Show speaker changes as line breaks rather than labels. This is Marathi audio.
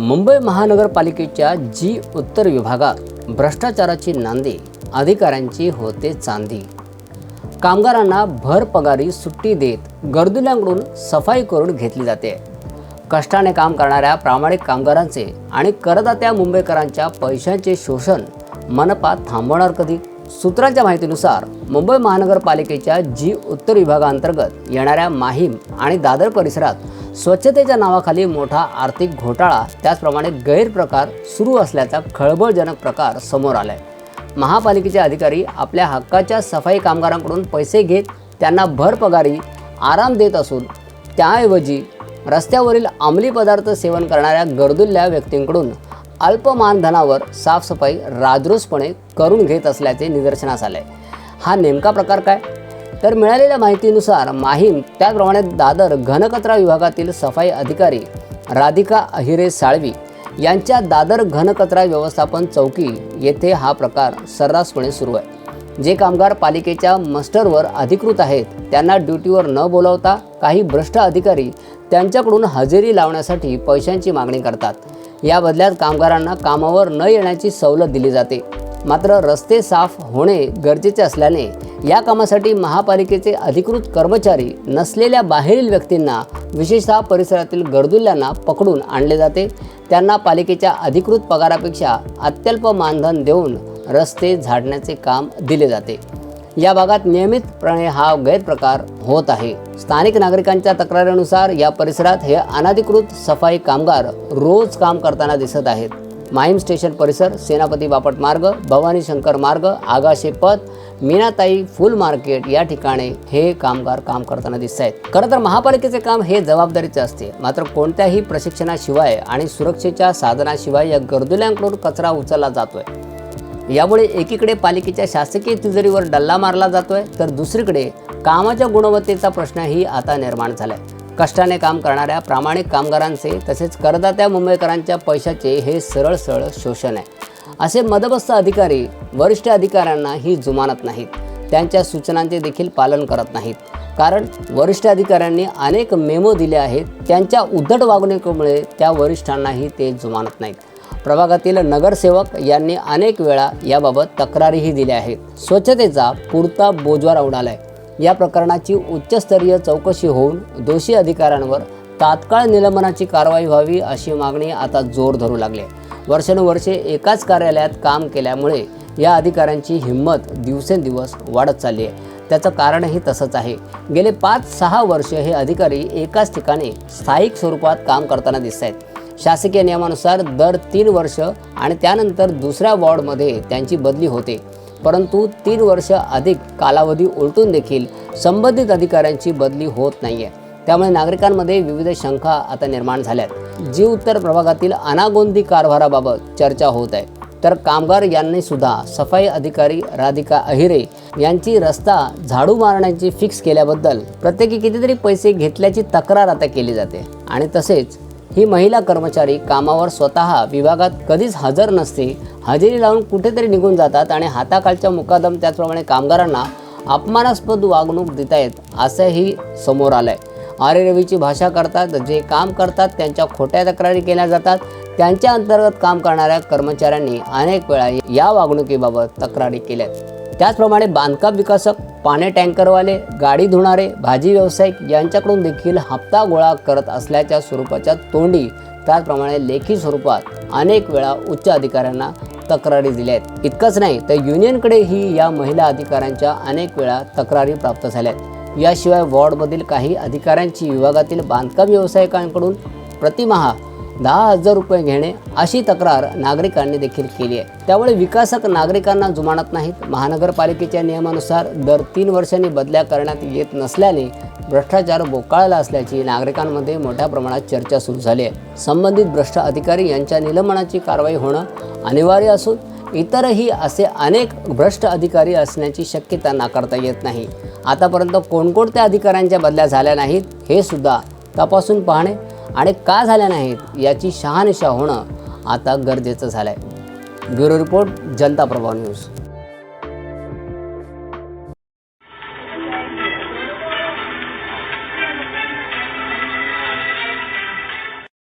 मुंबई महानगरपालिकेच्या जी उत्तर विभागात भ्रष्टाचाराची नांदी, अधिकाऱ्यांची होते चांदी। कामगारांना भर पगारी सुट्टी देत गर्दुल्यांकडून सफाई करून घेतली जाते। कष्टाने काम करणाऱ्या प्रामाणिक कामगारांचे आणि करदात्या मुंबईकरांच्या पैशांचे शोषण मनपा थांबवणार कधी? सूत्रांच्या माहितीनुसार मुंबई महानगरपालिकेच्या जी उत्तर विभागांतर्गत येणाऱ्या माहीम आणि दादर परिसरात स्वच्छतेच्या नावाखाली मोठा आर्थिक घोटाळा, त्याचप्रमाणे गैरप्रकार सुरू असल्याचा खळबळजनक प्रकार समोर आलाय। महापालिकेचे अधिकारी आपल्या हक्काच्या सफाई कामगारांकडून पैसे घेत त्यांना भर पगारी आराम देत असून त्याऐवजी रस्त्यावरील अंमली पदार्थ सेवन करणाऱ्या गर्दुल्ल्या व्यक्तींकडून अल्प मानधनावर साफसफाई राजरोसपणे करून घेत असल्याचे निदर्शनास आले। हा नेमका प्रकार काय? तर मिळालेल्या माहितीनुसार माहीम त्याचप्रमाणे दादर घनकचरा विभागातील सफाई अधिकारी राधिका अहिरे साळवी यांच्या दादर घनकचरा व्यवस्थापन चौकी येथे हा प्रकार सर्रासपणे सुरू आहे। जे कामगार पालिकेच्या मस्टरवर अधिकृत आहेत त्यांना ड्युटीवर न बोलावता काही भ्रष्ट अधिकारी त्यांच्याकडून हजेरी लावण्यासाठी पैशांची मागणी करतात। या बदल्यात कामगारांना कामावर न येण्याची सवलत दिली जाते। मात्र रस्ते साफ होणे गरजेचे असल्याने या कामासाठी महापालिकेचे अधिकृत कर्मचारी नसलेल्या बाहेरील व्यक्तींना, विशेषतः परिसरातील गर्दुल्यांना पकडून आणले जाते। त्यांना पालिकेच्या अधिकृत पगारापेक्षा अत्यल्प मानधन देऊन रस्ते झाडण्याचे काम दिले जाते। या भागात नियमितपणे हा गैरप्रकार होत आहे। स्थानिक नागरिकांच्या तक्रारीनुसार या परिसरात हे अनधिकृत सफाई कामगार रोज काम करताना दिसत आहेत। माहीम स्टेशन परिसर, सेनापती बापट मार्ग, भवानी शंकर मार्ग, आगाशे पथ, मीनाताई फुल मार्केट या ठिकाणी हे कामगार काम करताना दिसत आहेत। खरं तर महापालिकेचे काम हे जबाबदारीचे असते, मात्र कोणत्याही प्रशिक्षणाशिवाय आणि सुरक्षेच्या साधनाशिवाय या गर्दुल्यांकडून कचरा उचलला जातोय। यामुळे एकीकडे पालिकेच्या शासकीय तिजोरीवर डल्ला मारला जातोय, तर दुसरीकडे कामाच्या गुणवत्तेचा प्रश्नही आता निर्माण झालाय। कष्टाने काम करणाऱ्या प्रामाणिक कामगारांचे तसेच करदात्या मुंबईकरांच्या पैशाचे हे सरळ शोषण आहे। असे मदबस्त अधिकारी वरिष्ठ अधिकाऱ्यांना ही जुमानत नाहीत, त्यांच्या सूचनांचे देखील पालन करत नाहीत। कारण वरिष्ठ अधिकाऱ्यांनी अनेक मेमो दिले आहेत, त्यांच्या उद्धट वागणुकीमुळे त्या वरिष्ठांनाही ते जुमानत नाहीत। प्रभागातील नगरसेवक यांनी अनेक वेळा याबाबत तक्रारीही दिल्या आहेत। स्वच्छतेचा पुरता बोजवारा उडालाय। या प्रकरणाची उच्चस्तरीय चौकशी होऊन दोषी अधिकाऱ्यांवर तात्काळ निलंबनाची कारवाई व्हावी अशी मागणी आता जोर धरू लागली आहे। वर्षानुवर्षे एकाच कार्यालयात काम केल्यामुळे या अधिकाऱ्यांची हिंमत दिवसेंदिवस वाढत चालली आहे। त्याचं कारणही तसंच आहे। गेले 5-6 वर्ष हे अधिकारी एकाच ठिकाणी स्थायिक स्वरूपात काम करताना दिसत आहेत। शासकीय नियमानुसार दर 3 वर्ष आणि त्यानंतर दुसऱ्या वॉर्डमध्ये त्यांची बदली होते, परंतु 3 वर्ष अधिक कालावधी उलटून देखील संबंधित अधिकाऱ्यांची बदली होत नाहीये। त्यामुळे नागरिकांमध्ये विविध शंका आता निर्माण झाल्यात। जी उत्तर प्रभागातील अनागोंदी कारभाराबाबत चर्चा होत आहे, तर कामगार यांनी सुद्धा सफाई अधिकारी राधिका अहिरे यांची रस्ता झाडू मारण्याची फिक्स केल्याबद्दल प्रत्येकी कितीतरी पैसे घेतल्याची तक्रार आता केली जाते। आणि तसेच ही महिला कर्मचारी कामावर स्वतः विभागात कधीच हजर नसते, हजेरी लावून कुठेतरी निघून जातात आणि हाताखालच्या मुकादम त्याचप्रमाणे कामगारांना अपमानास्पद वागणूक देत आहेत असंही समोर आलंय। आरे रवीची भाषा करतात, जे काम करतात त्यांच्या खोट्या तक्रारी केल्या जातात। त्यांच्या अंतर्गत काम करणाऱ्या कर्मचाऱ्यांनी अनेक वेळा या वागणुकीबाबत तक्रारी केल्यात। त्याचप्रमाणे बांधकाम विकासक, पाणी टँकरवाले, गाडी धुणारे, भाजी व्यावसायिक यांच्याकडून देखील हप्ता गोळा करत असल्याच्या स्वरूपाच्या तोंडी, त्याचप्रमाणे लेखी स्वरूपात अनेक वेळा उच्च अधिकाऱ्यांना तक्रारी दिल्या आहेत। इतकंच नाही तर युनियनकडेही या महिला अधिकाऱ्यांच्या अनेक वेळा तक्रारी प्राप्त झाल्यात। याशिवाय वॉर्डमधील काही अधिकाऱ्यांची विभागातील बांधकाम व्यावसायिकांकडून प्रतिमाह 10,000 रुपये घेणे अशी तक्रार नागरिकांनी देखील केली आहे। त्यामुळे विकासक नागरिकांना जुमानत नाहीत। महानगरपालिकेच्या नियमानुसार दर 3 वर्षांनी बदल्या करण्यात येत नसल्याने भ्रष्टाचार बोकाळला असल्याची नागरिकांमध्ये मोठ्या प्रमाणात चर्चा सुरू झाली आहे। संबंधित भ्रष्ट अधिकारी यांच्या निलंबनाची कारवाई होणं अनिवार्य असून इतरही असे अनेक भ्रष्ट अधिकारी असण्याची शक्यता नाकारता येत नाही। आतापर्यंत कोणकोणत्या अधिकाऱ्यांच्या बदल्या झाल्या नाहीत हे सुद्धा तपासून पाहणे आणि का झाल्या नाहीत याची शहानिशा होणं आता गरजेचं झालंय। ब्युरो रिपोर्ट, जनता प्रभाव न्यूज।